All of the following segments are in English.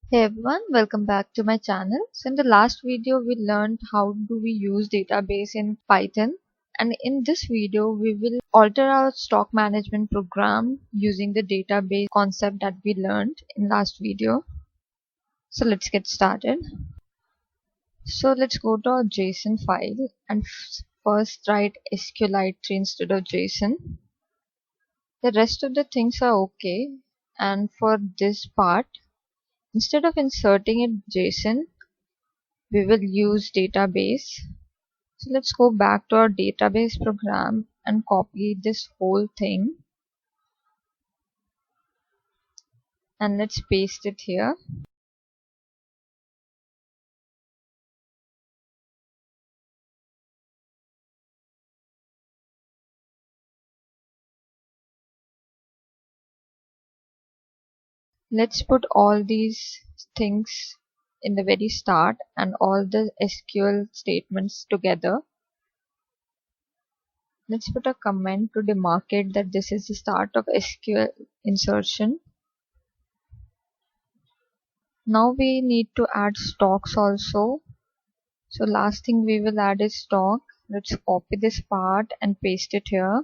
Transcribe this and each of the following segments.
Hey everyone, welcome back to my channel. So in the last video we learned how do we use database in Python, and in this video we will alter our stock management program using the database concept that we learned in last video. So let's get started. So let's go to our JSON file and first write SQLite instead of JSON. The rest of the things are okay, and for this part, instead of inserting it JSON, we will use database. So let's go back to our database program and copy this whole thing and let's paste it here. Let's put all these things in the very start and all the SQL statements together. Let's put a comment to demarcate that this is the start of SQL insertion. Now we need to add stocks also. So last thing we will add is stock. Let's copy this part and paste it here.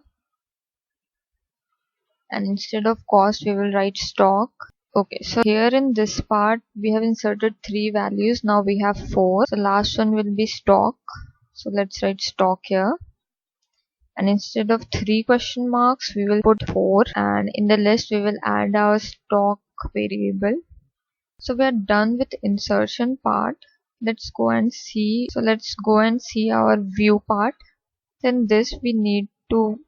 And instead of cost we will write stock. Okay, so here in this part we have inserted 3 values. Now we have 4. So last one will be stock. So let's write stock here. And instead of 3 question marks we will put 4, and in the list we will add our stock variable. So we are done with insertion part. Let's go and see. So let's go and see our view part. Then this we need to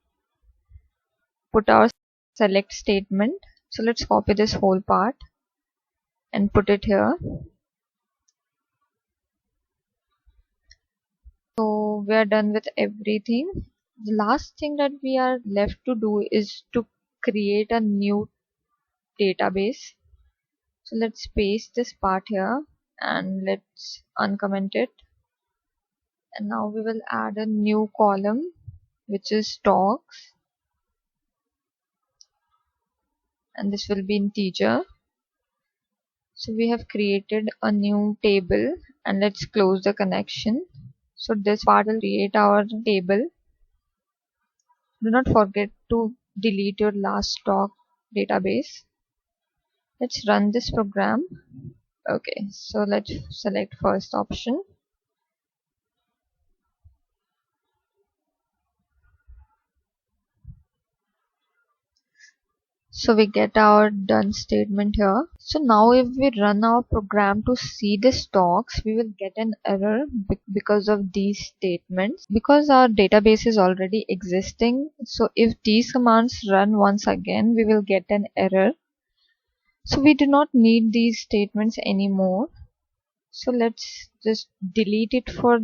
put our select statement. So let's copy this whole part and put it here. So we are done with everything. The last thing that we are left to do is to create a new database. So let's paste this part here and let's uncomment it. And now we will add a new column which is stocks, and this will be integer. So we have created a new table and let's close the connection. So this part will create our table. Do not forget to delete your last stock database. Let's run this program. Okay, so let's select first option. So we get our done statement here. So now if we run our program to see the stocks, we will get an error because of these statements, because our database is already existing. So if these commands run once again, we will get an error. So we do not need these statements anymore. So let's just delete it for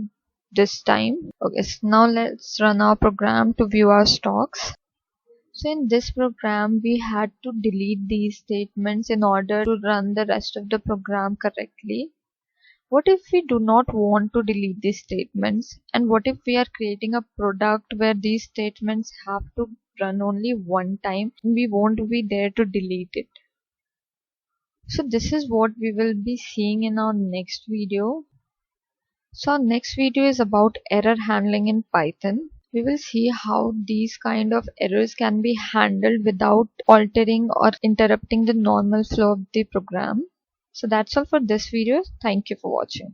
this time. Okay, so now let's run our program to view our stocks. So in this program we had to delete these statements in order to run the rest of the program correctly. What if we do not want to delete these statements? And what if we are creating a product where these statements have to run only one time and we won't be there to delete it? So this is what we will be seeing in our next video. So our next video is about error handling in Python. We will see how these kind of errors can be handled without altering or interrupting the normal flow of the program. So that's all for this video. Thank you for watching.